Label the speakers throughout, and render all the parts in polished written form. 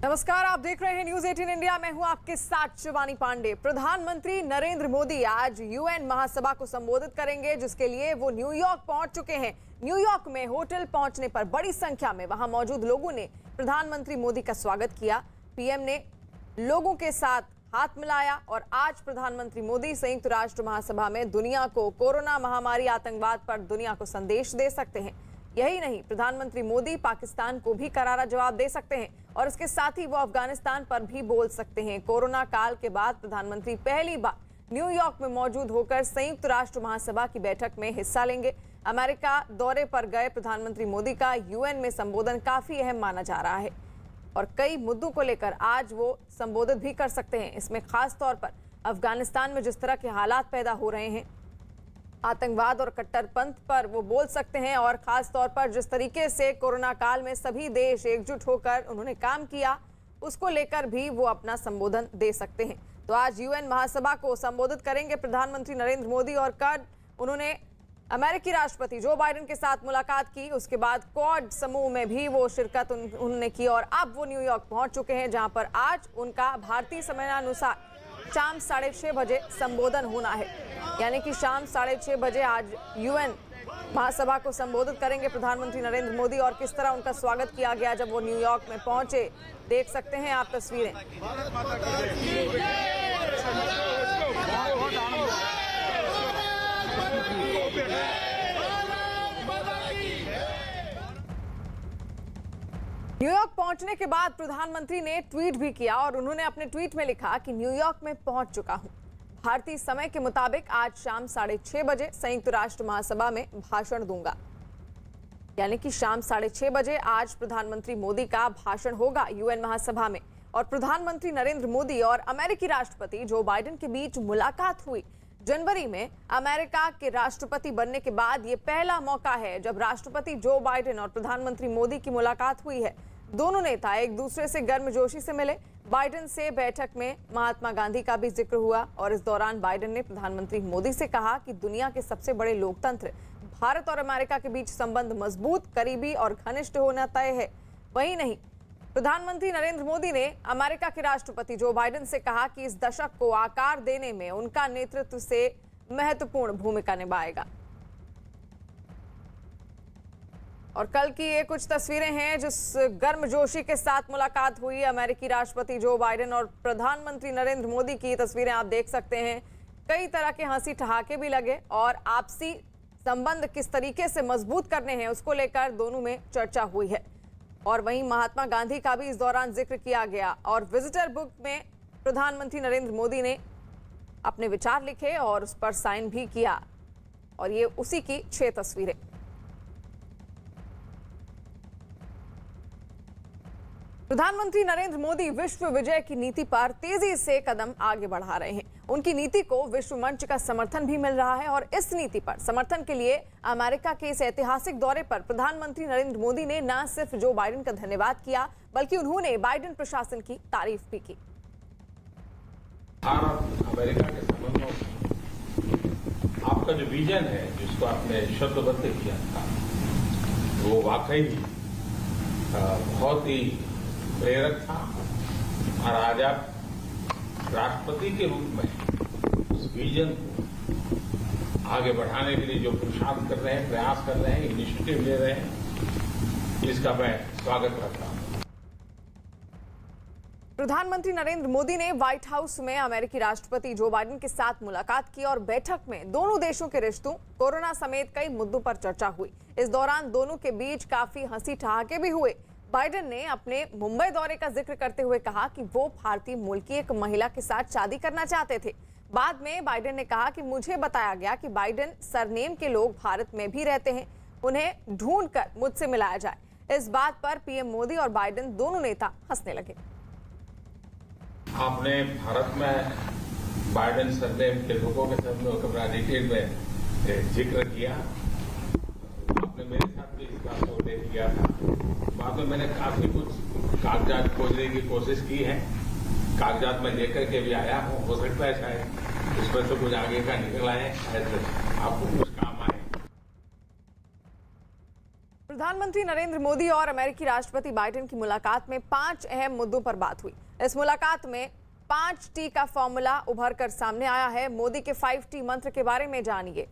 Speaker 1: नमस्कार, आप देख रहे हैं न्यूज 18 इंडिया। मैं हूं आपके साथ शिवानी पांडे। प्रधानमंत्री नरेंद्र मोदी आज यूएन महासभा को संबोधित करेंगे, जिसके लिए वो न्यूयॉर्क पहुंच चुके हैं। न्यूयॉर्क में होटल पहुंचने पर बड़ी संख्या में वहां मौजूद लोगों ने प्रधानमंत्री मोदी का स्वागत किया। पीएम ने लोगों के साथ हाथ मिलाया और आज प्रधानमंत्री मोदी संयुक्त राष्ट्र महासभा में दुनिया को कोरोना महामारी, आतंकवाद पर दुनिया को संदेश दे सकते हैं। यही नहीं, प्रधानमंत्री मोदी पाकिस्तान को भी करारा जवाब दे सकते हैं और इसके साथ ही वो अफगानिस्तान पर भी बोल सकते हैं। कोरोना काल के बाद प्रधानमंत्री पहली बार न्यूयॉर्क में मौजूद होकर संयुक्त राष्ट्र महासभा की बैठक में हिस्सा लेंगे। अमेरिका दौरे पर गए प्रधानमंत्री मोदी का यूएन में संबोधन काफी अहम माना जा रहा है और कई मुद्दों को लेकर आज वो संबोधित भी कर सकते हैं। इसमें खास तौर पर अफगानिस्तान में जिस तरह के हालात पैदा हो रहे हैं, आतंकवाद और कट्टरपंथ पर वो बोल सकते हैं और खास तौर पर जिस तरीके से कोरोना काल में सभी देश एकजुट होकर उन्होंने काम किया, उसको लेकर भी वो अपना संबोधन दे सकते हैं। तो आज यूएन महासभा को संबोधित करेंगे प्रधानमंत्री नरेंद्र मोदी और कल उन्होंने अमेरिकी राष्ट्रपति जो बाइडेन के साथ मुलाकात की। उसके बाद क्वाड समूह में भी वो शिरकत उन्होंने की और अब वो न्यूयॉर्क पहुंच चुके हैं, जहां पर आज उनका भारतीय समयानुसार शाम 6:30 बजे संबोधन होना है। यानी कि शाम 6:30 बजे आज यूएन महासभा को संबोधित करेंगे प्रधानमंत्री नरेंद्र मोदी और किस तरह उनका स्वागत किया गया जब वो न्यूयॉर्क में पहुंचे, देख सकते हैं आप तस्वीरें। न्यूयॉर्क पहुंचने के बाद प्रधानमंत्री ने ट्वीट भी किया और उन्होंने अपने ट्वीट में लिखा कि न्यूयॉर्क में पहुंच चुका हूं। भारतीय समय के मुताबिक आज शाम 6:30 बजे संयुक्त राष्ट्र महासभा में भाषण दूंगा। यानी कि शाम 6:30 बजे आज प्रधानमंत्री मोदी का भाषण होगा यूएन महासभा में और प्रधानमंत्री नरेंद्र मोदी और अमेरिकी राष्ट्रपति जो बाइडेन के बीच मुलाकात हुई। जनवरी में अमेरिका के राष्ट्रपति बनने के बाद ये पहला मौका है जब राष्ट्रपति जो बाइडेन और प्रधानमंत्री मोदी की मुलाकात हुई है। दोनों नेता एक दूसरे से गर्मजोशी से मिले। बाइडेन से बैठक में महात्मा गांधी का भी जिक्र हुआ और इस दौरान बाइडेन ने प्रधानमंत्री मोदी से कहा कि दुनिया के सबसे बड़े लोकतंत्र भारत और अमेरिका के बीच संबंध मजबूत, करीबी और घनिष्ठ होना तय है। वही नहीं, प्रधानमंत्री नरेंद्र मोदी ने अमेरिका के राष्ट्रपति जो बाइडेन से कहा कि इस दशक को आकार देने में उनका नेतृत्व से महत्वपूर्ण भूमिका निभाएगा। और कल की ये कुछ तस्वीरें हैं जिस गर्मजोशी के साथ मुलाकात हुई अमेरिकी राष्ट्रपति जो बाइडेन और प्रधानमंत्री नरेंद्र मोदी की तस्वीरें आप देख सकते हैं। कई तरह के हंसी ठहाके भी लगे और आपसी संबंध किस तरीके से मजबूत करने हैं उसको लेकर दोनों में चर्चा हुई है। और वहीं महात्मा गांधी का भी इस दौरान जिक्र किया गया और विजिटर बुक में प्रधानमंत्री नरेंद्र मोदी ने अपने विचार लिखे और उस पर साइन भी किया और ये उसी की 6 तस्वीरें। प्रधानमंत्री नरेंद्र मोदी विश्व विजय की नीति पर तेजी से कदम आगे बढ़ा रहे हैं। उनकी नीति को विश्व मंच का समर्थन भी मिल रहा है और इस नीति पर समर्थन के लिए अमेरिका के इस ऐतिहासिक दौरे पर प्रधानमंत्री नरेंद्र मोदी ने न सिर्फ जो बाइडेन का धन्यवाद किया बल्कि उन्होंने बाइडेन प्रशासन की तारीफ भी की।
Speaker 2: भारत अमेरिका के संबंधों आपका जो विजन है, जिसको आपने शब्दबद्ध किया था, वो वाकई बहुत ही प्रेरक था और आज आप राष्ट्रपति के रूप में उस विजन को आगे बढ़ाने के लिए जो पुरुषार्थ कर रहे हैं, प्रयास कर रहे हैं, इनिशिएटिव ले रहे हैं, इसका मैं स्वागत करता हूं।
Speaker 1: प्रधानमंत्री नरेंद्र मोदी ने व्हाइट हाउस में अमेरिकी राष्ट्रपति जो बाइडेन के साथ मुलाकात की और बैठक में दोनों देशों के रिश्तों, कोरोना समेत कई मुद्दों पर चर्चा हुई। इस दौरान दोनों के बीच काफी हंसी ठहाके भी हुए। बाइडेन ने अपने मुंबई दौरे का जिक्र करते हुए कहा कि वो भारतीय मूल की एक महिला के साथ शादी करना चाहते थे। बाद में बाइडेन ने कहा कि मुझे बताया गया कि बाइडेन सरनेम के लोग भारत में भी रहते हैं, उन्हें ढूंढकर मुझसे मिलाया जाए। इस बात पर पीएम मोदी और बाइडेन दोनों नेता हंसने लगे।
Speaker 2: आपने भारत में बाइडेन सरनेम के लोगों के साथ में अपना डिटेल में जिक्र किया। आपने मेरे साथ भी इस बात को उल्लेख किया था। बाद में मैंने काफी कुछ कागजात खोजने की कोशिश की है, कागजात में लेकर के भी आया हूँ। हो सकता है शायद इसमें से कुछ आगे का निकल आए, शायद आपको कुछ काम आए।
Speaker 1: प्रधानमंत्री नरेंद्र मोदी और अमेरिकी राष्ट्रपति बाइडेन की मुलाकात में 5 अहम मुद्दों पर बात हुई। इस मुलाकात में 5T का फॉर्मूला उभर कर सामने आया है। मोदी के 5T मंत्र के बारे में जानिए।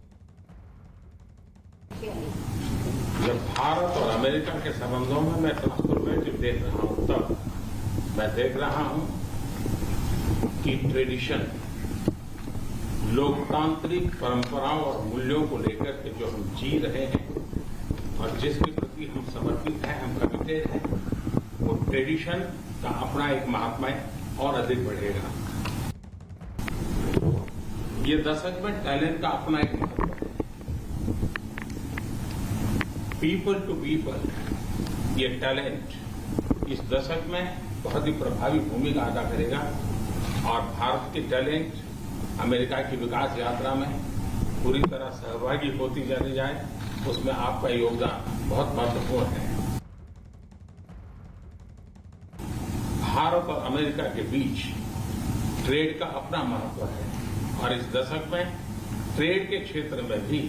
Speaker 2: जब भारत और अमेरिका के संबंधों में मैं ट्रांसफॉर्मेटिव देख रहा हूं, तब मैं देख रहा हूं कि ट्रेडिशन, लोकतांत्रिक परंपराओं और मूल्यों को लेकर के जो हम जी रहे हैं और जिसके प्रति हम समर्पित हैं, हम कमिटेड हैं, वो ट्रेडिशन का अपना एक महात्मा और अधिक बढ़ेगा। ये दशक में टैलेंट का अपना एक महत्व है। पीपल टू पीपल, ये टैलेंट इस दशक में बहुत ही प्रभावी भूमिका अदा करेगा और भारत की टैलेंट अमेरिका की विकास यात्रा में पूरी तरह सहभागी होती चली जाए, उसमें आपका योगदान बहुत महत्वपूर्ण है। भारत और अमेरिका के बीच ट्रेड का अपना महत्व है और इस दशक में ट्रेड के क्षेत्र में भी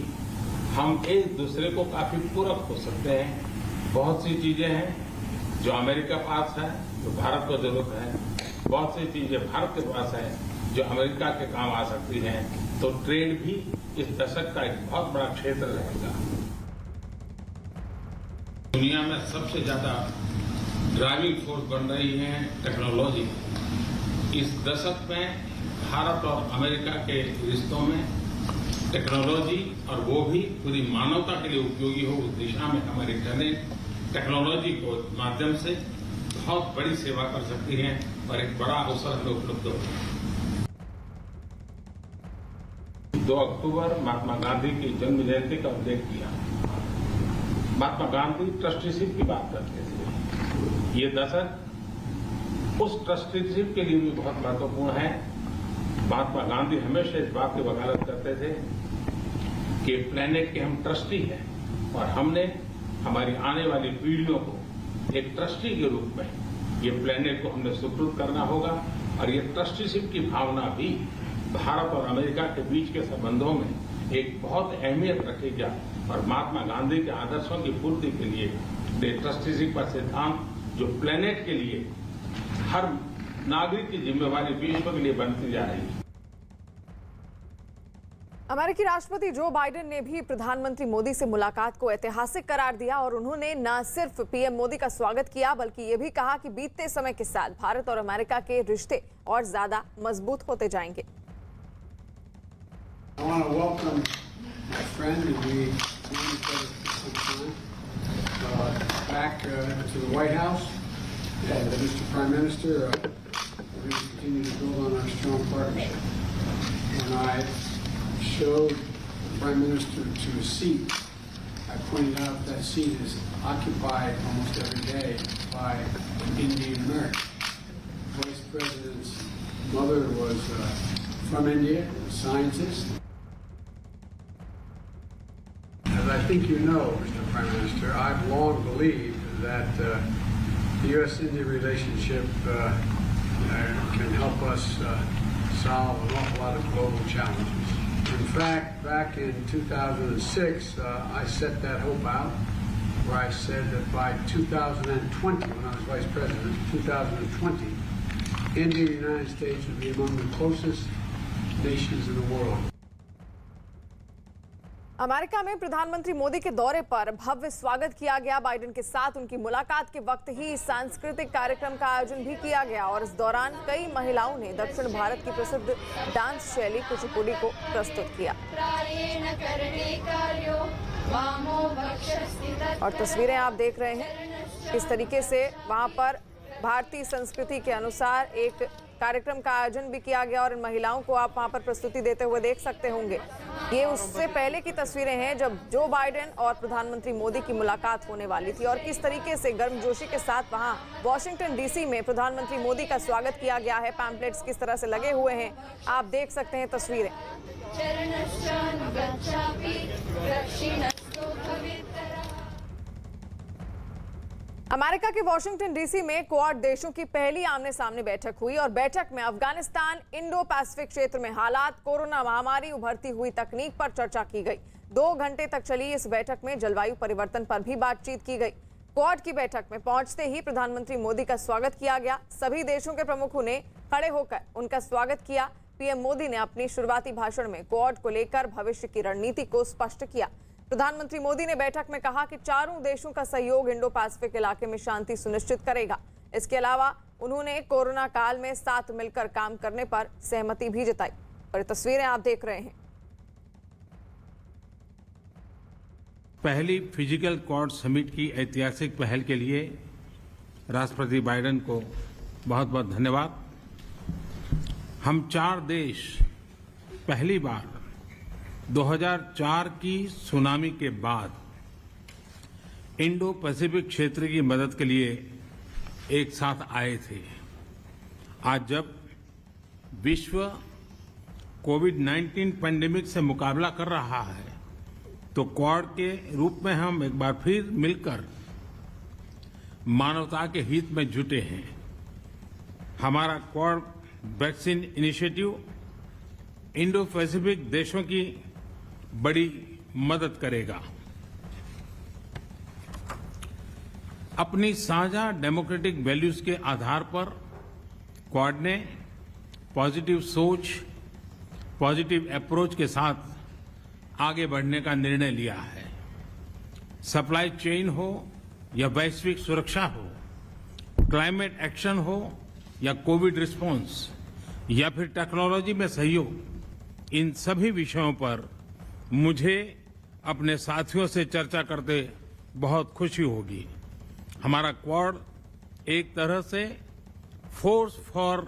Speaker 2: हम एक दूसरे को काफी पूरक हो सकते हैं। बहुत सी चीजें हैं जो अमेरिका पास है, जो भारत को जरूरत है। बहुत सी चीजें भारत के पास है जो अमेरिका के काम आ सकती हैं। तो ट्रेड भी इस दशक का एक बहुत बड़ा क्षेत्र रहेगा। दुनिया में सबसे ज्यादा ड्राइविंग फोर्स बन रही है टेक्नोलॉजी। इस दशक में भारत और अमेरिका के रिश्तों में टेक्नोलॉजी, और वो भी पूरी मानवता के लिए उपयोगी हो, उस दिशा में हमारी टेक्नोलॉजी को माध्यम से बहुत बड़ी सेवा कर सकती है और एक बड़ा अवसर हमें उपलब्ध होगा। 2 अक्टूबर महात्मा गांधी की जन्म जयंती का उल्लेख किया। महात्मा गांधी ट्रस्टीशिप की बात करते थे। ये दशक उस ट्रस्टीशिप के लिए भी बहुत महत्वपूर्ण है। महात्मा गांधी हमेशा इस बात की वकालत करते थे कि प्लेनेट के हम ट्रस्टी हैं और हमने हमारी आने वाली पीढ़ियों को एक ट्रस्टी के रूप में ये प्लेनेट को हमने सुपुर्द करना होगा। और ये ट्रस्टीशिप की भावना भी भारत और अमेरिका के बीच के संबंधों में एक बहुत अहमियत रखेगा और महात्मा गांधी के आदर्शों की पूर्ति के लिए ट्रस्टीशिप का सिद्धांत, जो प्लेनेट के लिए हर नागरिक की जिम्मेवारी विश्व के लिए बनती जा रही है।
Speaker 1: अमेरिकी राष्ट्रपति जो बाइडेन ने भी प्रधानमंत्री मोदी से मुलाकात को ऐतिहासिक करार दिया और उन्होंने न सिर्फ पीएम मोदी का स्वागत किया, बल्कि ये भी कहा कि बीतते समय के साथ भारत और अमेरिका के रिश्ते और ज्यादा मजबूत होते जाएंगे।
Speaker 3: I want to welcome my friend, and we known each other for some time, back to the White House. And Mr. Prime Minister, we're going to continue to build on our strong partnership. When I showed the Prime Minister to a seat, I pointed out that seat is occupied almost every day by an Indian American. The Vice President's mother was from India, a scientist. As I think you know, Mr. Prime Minister, I've long believed that the U.S.-India relationship can help us solve an awful lot of global challenges. In fact, back in 2006, I set that hope out, where I said that by 2020, when I was Vice President, 2020, India and the United States would be among the closest nations in the world.
Speaker 1: America में प्रधानमंत्री मोदी के दौरे पर भव्य स्वागत किया गया। Biden के साथ उनकी मुलाकात के वक्त ही सांस्कृतिक कार्यक्रम का आयोजन भी किया गया और इस दौरान कई महिलाओं ने दक्षिण भारत की प्रसिद्ध डांस शैली कुचिपुड़ी को प्रस्तुत किया। और तस्वीरें आप देख रहे हैं, इस तरीके से वहां पर भारतीय संस्कृति के अनुसार एक कार्यक्रम का आयोजन भी किया गया और इन महिलाओं को आप वहां पर प्रस्तुति देते हुए देख सकते होंगे। ये उससे पहले की तस्वीरें हैं जब जो बाइडेन और प्रधानमंत्री मोदी की मुलाकात होने वाली थी और किस तरीके से गर्मजोशी के साथ वहां वॉशिंगटन डीसी में प्रधानमंत्री मोदी का स्वागत किया गया है। पैम्पलेट्स किस तरह से लगे हुए हैं आप देख सकते हैं तस्वीरें। अमेरिका के वॉशिंगटन डीसी में क्वाड देशों की पहली आमने सामने बैठक हुई और बैठक में अफगानिस्तान, इंडो पैसिफिक क्षेत्र में हालात, कोरोना महामारी, उभरती हुई तकनीक पर चर्चा की गई। 2 घंटे तक चली इस बैठक में जलवायु परिवर्तन पर भी बातचीत की गई। क्वाड की बैठक में पहुंचते ही प्रधानमंत्री मोदी का स्वागत किया गया। सभी देशों के प्रमुखों ने खड़े होकर उनका स्वागत किया। पीएम मोदी ने अपनी शुरुआती भाषण में क्वाड को लेकर भविष्य की रणनीति को स्पष्ट किया। प्रधानमंत्री मोदी ने बैठक में कहा कि चारों देशों का सहयोग इंडो पैसिफिक इलाके में शांति सुनिश्चित करेगा। इसके अलावा उन्होंने कोरोना काल में साथ मिलकर काम करने पर सहमति भी जताई। और ये तस्वीरें आप देख रहे हैं।
Speaker 4: पहली फिजिकल क्वाड समिट की ऐतिहासिक पहल के लिए राष्ट्रपति बाइडेन को बहुत बहुत धन्यवाद। हम 4 देश पहली बार 2004 की सुनामी के बाद इंडो पैसिफिक क्षेत्र की मदद के लिए एक साथ आए थे। आज जब विश्व कोविड-19 पैंडेमिक से मुकाबला कर रहा है तो क्वाड के रूप में हम एक बार फिर मिलकर मानवता के हित में जुटे हैं। हमारा quad vaccine initiative Indo Pacific देशों की बड़ी मदद करेगा। अपनी साझा डेमोक्रेटिक वैल्यूज के आधार पर क्वाड ने पॉजिटिव सोच, पॉजिटिव अप्रोच के साथ आगे बढ़ने का निर्णय लिया है। सप्लाई चेन हो या वैश्विक सुरक्षा हो, क्लाइमेट एक्शन हो या कोविड रिस्पांस या फिर टेक्नोलॉजी में सहयोग, इन सभी विषयों पर मुझे अपने साथियों से चर्चा करते बहुत खुशी होगी। हमारा क्वाड एक तरह से फोर्स फॉर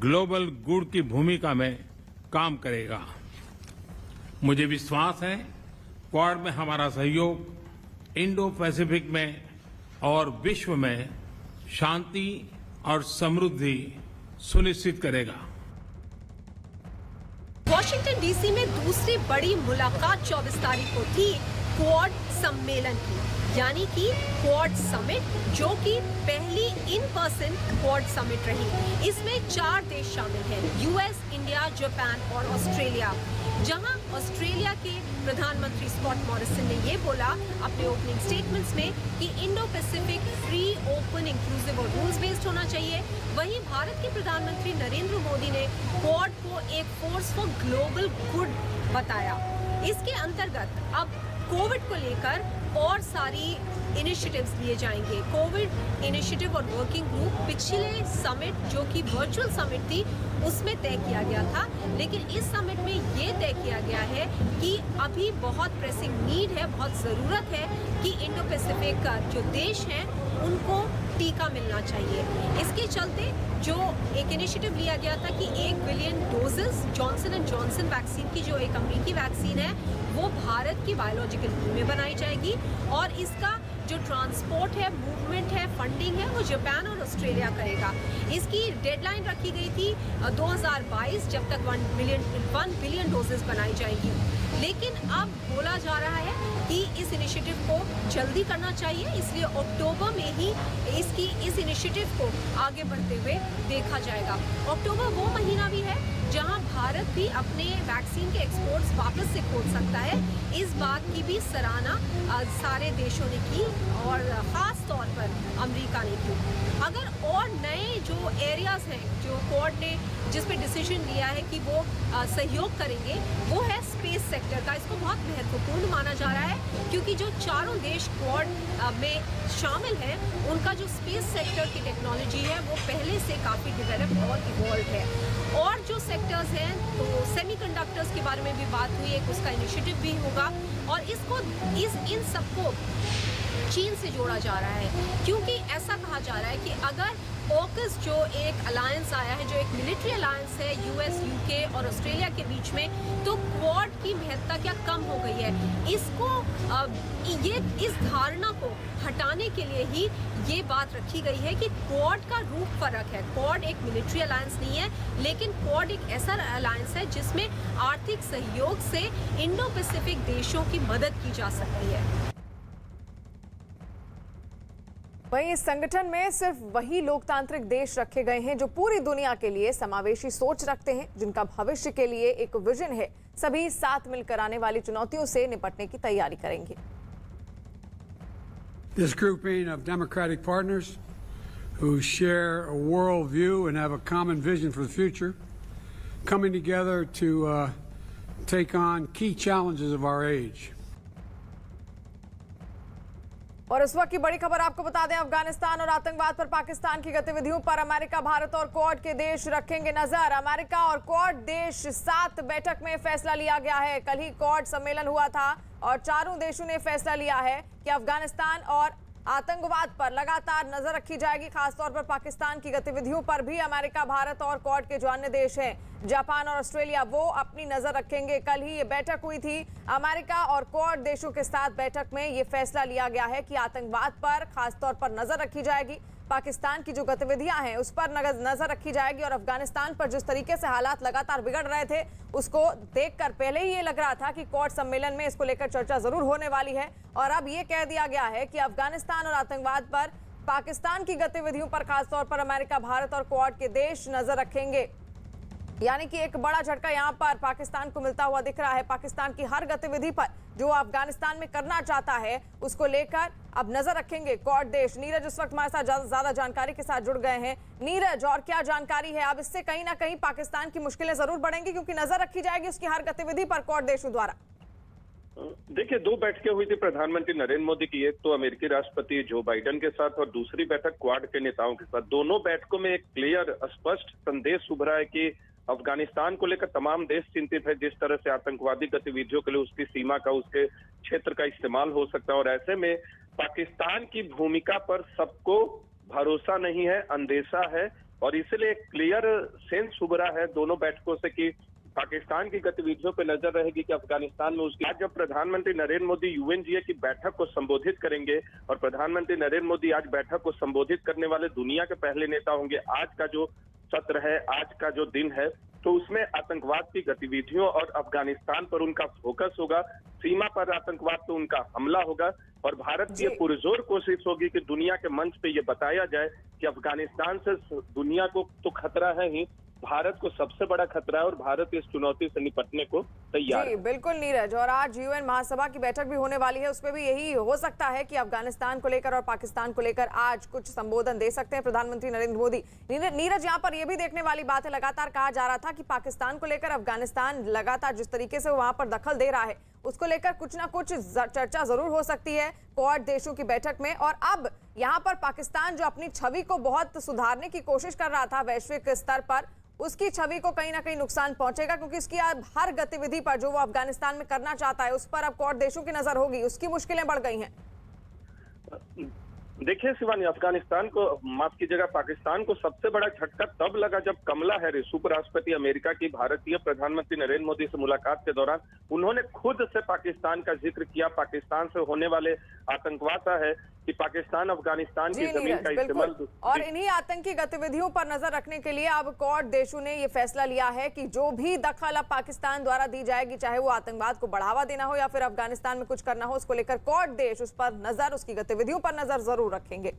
Speaker 4: ग्लोबल गुड की भूमिका में काम करेगा। मुझे विश्वास है क्वाड में हमारा सहयोग इंडो पैसिफिक में और विश्व में शांति और समृद्धि सुनिश्चित करेगा।
Speaker 5: वॉशिंगटन डीसी में दूसरी बड़ी मुलाकात 24 तारीख को थी क्वाड सम्मेलन की, यानी कि क्वाड समिट, जो कि पहली इन पर्सन क्वाड समिट रही। इसमें 4 देश शामिल हैं, यूएस, इंडिया, जापान और ऑस्ट्रेलिया। जहां ऑस्ट्रेलिया के प्रधानमंत्री स्कॉट मॉरिसन ने ये बोला अपने ओपनिंग स्टेटमेंट्स में कि Indo Pacific free, open, inclusive और रूल्स बेस्ड होना चाहिए। वहीं भारत के प्रधानमंत्री नरेंद्र मोदी ने क्वाड को एक फोर्स फॉर ग्लोबल गुड बताया। इसके अंतर्गत अब कोविड को लेकर और सारी इनिशिएटिव्स लिए जाएंगे। कोविड इनिशिएटिव और वर्किंग ग्रुप पिछले समिट, जो कि वर्चुअल समिट थी, उसमें तय किया गया था, लेकिन इस समिट में ये तय किया गया है कि अभी बहुत प्रेसिंग नीड है, बहुत ज़रूरत है कि इंडो पैसिफिक का जो देश हैं उनको टीका मिलना चाहिए। इसके चलते जो एक इनिशिएटिव लिया गया था कि 1 billion doses Johnson and Johnson vaccine की, जो एक अमेरिकी वैक्सीन है, वो भारत की बायोलॉजिकल टीम में बनाई जाएगी और इसका जो ट्रांसपोर्ट है, मूवमेंट है, फंडिंग है, वो जापान और ऑस्ट्रेलिया करेगा। इसकी डेडलाइन रखी गई थी 2022, जब तक 1 बिलियन डोजेस बनाई जाएगी। लेकिन अब बोला जा रहा है कि इस इनिशिएटिव को जल्दी करना चाहिए, इसलिए अक्टूबर में ही इस इनिशिएटिव को आगे बढ़ते हुए देखा जाएगा। अक्टूबर वो महीना भी है जहां भारत भी अपने वैक्सीन के एक्सपोर्ट्स वापस से खोल सकता है। इस बात की भी सराहना सारे देशों ने की और ख़ास तौर पर अमेरिका ने की। अगर और नए जो एरियाज़ हैं जो क्वाड ने जिस पे डिसीजन लिया है कि वो सहयोग करेंगे, वो है स्पेस सेक्टर का। इसको बहुत महत्वपूर्ण माना जा रहा है क्योंकि जो चारों देश क्वाड में शामिल हैं, उनका जो स्पेस सेक्टर की टेक्नोलॉजी है वो पहले से काफ़ी डेवलप और इवॉल्व है। और जो सेक्टर्स हैं, तो सेमीकंडक्टर्स के बारे में भी बात हुई, एक उसका इनिशिएटिव भी होगा और इन सबको चीन से जोड़ा जा रहा है, क्योंकि ऐसा कहा जा रहा है कि अगर ऑकस जो एक अलायंस आया है, जो एक मिलिट्री अलायंस है यूएस, यूके और ऑस्ट्रेलिया के बीच में, तो क्वाड की महत्ता क्या कम हो गई है। इसको इस धारणा को हटाने के लिए ही ये बात रखी गई है कि क्वाड का रूप फर्क है। क्वाड एक मिलिट्री अलायंस नहीं है, लेकिन क्वाड एक ऐसा अलायंस है जिसमें आर्थिक सहयोग से इंडो पैसिफिक देशों की मदद की जा सकती है।
Speaker 1: वहीं इस संगठन में सिर्फ वही लोकतांत्रिक देश रखे गए हैं जो पूरी दुनिया के लिए समावेशी सोच रखते हैं, जिनका भविष्य के लिए एक विजन है। सभी साथ मिलकर आने वाली चुनौतियों से निपटने की तैयारी करेंगे।
Speaker 3: This grouping of democratic partners who share a world view and have a common vision for the future, coming together to take on key challenges of our age.
Speaker 1: और इस वक्त की बड़ी खबर आपको बता दें, अफगानिस्तान और आतंकवाद पर पाकिस्तान की गतिविधियों पर अमेरिका, भारत और क्वाड के देश रखेंगे नजर। अमेरिका और क्वाड देश 7 बैठक में फैसला लिया गया है। कल ही क्वाड सम्मेलन हुआ था और चारों देशों ने फैसला लिया है कि अफगानिस्तान और आतंकवाद पर लगातार नजर रखी जाएगी। खासतौर पर पाकिस्तान की गतिविधियों पर भी अमेरिका, भारत और क्वाड के जो अन्य देश हैं, जापान और ऑस्ट्रेलिया, वो अपनी नजर रखेंगे। कल ही ये बैठक हुई थी। अमेरिका और क्वाड देशों के साथ बैठक में ये फैसला लिया गया है कि आतंकवाद पर खासतौर पर नजर रखी जाएगी। पाकिस्तान की जो गतिविधियां हैं उस पर नजर रखी जाएगी और अफगानिस्तान पर जिस तरीके से हालात लगातार बिगड़ रहे थे उसको देखकर पहले ही ये लग रहा था कि क्वाड सम्मेलन में इसको लेकर चर्चा जरूर होने वाली है। और अब ये कह दिया गया है कि अफगानिस्तान और आतंकवाद पर पाकिस्तान की गतिविधियों पर खासतौर पर अमेरिका, भारत और क्वाड के देश नजर रखेंगे। यानी कि एक बड़ा झटका यहां पर पाकिस्तान को मिलता हुआ दिख रहा है। पाकिस्तान की हर गतिविधि पर जो अफगानिस्तान में करना चाहता है उसको लेकर अब नजर रखेंगे क्वाड देश। नीरज इस वक्त हमारे साथ ज्यादा जानकारी के साथ जुड़ गए हैं। नीरज, और क्या जानकारी है? अब इससे कहीं ना कहीं पाकिस्तान की मुश्किलें जरूर बढ़ेंगी क्योंकि नजर रखी जाएगी उसकी हर गतिविधि पर क्वाड देशों द्वारा।
Speaker 6: देखिए, 2 बैठकें हुई थी प्रधानमंत्री नरेंद्र मोदी की, एक तो अमेरिकी राष्ट्रपति जो बाइडेन के साथ और दूसरी बैठक क्वाड के नेताओं के साथ। दोनों बैठकों में एक क्लियर स्पष्ट संदेश उभरा है कि अफगानिस्तान को लेकर तमाम देश चिंतित है। जिस तरह से आतंकवादी गतिविधियों के लिए उसकी सीमा का, उसके क्षेत्र का इस्तेमाल हो सकता है और ऐसे में पाकिस्तान की भूमिका पर सबको भरोसा नहीं है, अंदेशा है और इसलिए एक क्लियर सेंस उभरा है दोनों बैठकों से कि पाकिस्तान की गतिविधियों पर नजर रहेगी कि अफगानिस्तान में उसकी। आज जब प्रधानमंत्री नरेंद्र मोदी यूएनजीए की बैठक को संबोधित करेंगे और प्रधानमंत्री नरेंद्र मोदी आज बैठक को संबोधित करने वाले दुनिया के पहले नेता होंगे, आज का जो सत्र है, आज का जो दिन है, तो उसमें आतंकवाद की गतिविधियों और अफगानिस्तान पर उनका फोकस होगा, सीमा पर आतंकवाद पर उनका हमला होगा और भारत की पुरजोर कोशिश होगी कि दुनिया के मंच पे ये बताया जाए कि अफगानिस्तान से दुनिया को तो खतरा है ही, भारत को सबसे बड़ा खतरा है और भारत इस चुनौती से निपटने को तैयार है।
Speaker 1: बिल्कुल नीरज, और आज यूएन महासभा की बैठक भी होने वाली है, उसमें भी यही हो सकता है कि अफगानिस्तान को लेकर और पाकिस्तान को लेकर आज कुछ संबोधन दे सकते हैं प्रधानमंत्री नरेंद्र मोदी। नीरज, यहाँ पर यह भी देखने वाली बात है, लगातार कहा जा रहा था कि पाकिस्तान को लेकर अफगानिस्तान लगातार जिस तरीके से वहां पर दखल दे रहा है उसको लेकर कुछ ना कुछ चर्चा जरूर हो सकती है क्वाड देशों की बैठक में। और अब यहाँ पर पाकिस्तान जो अपनी छवि को बहुत सुधारने की कोशिश कर रहा था वैश्विक स्तर पर, उसकी छवि को कहीं ना कहीं नुकसान पहुंचेगा क्योंकि उसकी हर गतिविधि पर जो वो अफगानिस्तान में करना चाहता है उस पर अब क्वाड देशों की नजर होगी, उसकी मुश्किलें बढ़ गई हैं।
Speaker 6: देखिए शिवानी, अफगानिस्तान को, माफ कीजिएगा, पाकिस्तान को सबसे बड़ा झटका तब लगा जब कमला हैरिस, उपराष्ट्रपति अमेरिका की, भारतीय प्रधानमंत्री नरेंद्र मोदी से मुलाकात के दौरान उन्होंने खुद से पाकिस्तान का जिक्र किया। पाकिस्तान से होने वाले आतंकवाद है कि पाकिस्तान अफगानिस्तान की जमीन का इस्तेमाल,
Speaker 1: और इन्हीं आतंकी गतिविधियों पर नजर रखने के लिए अब क्वाड देशों ने ये फैसला लिया है कि जो भी दखल अब पाकिस्तान द्वारा दी जाएगी, चाहे वो आतंकवाद को बढ़ावा देना हो या फिर अफगानिस्तान में कुछ करना हो, उसको लेकर क्वाड देश उस पर नजर, उसकी गतिविधियों पर नजर जरूर रखेंगे।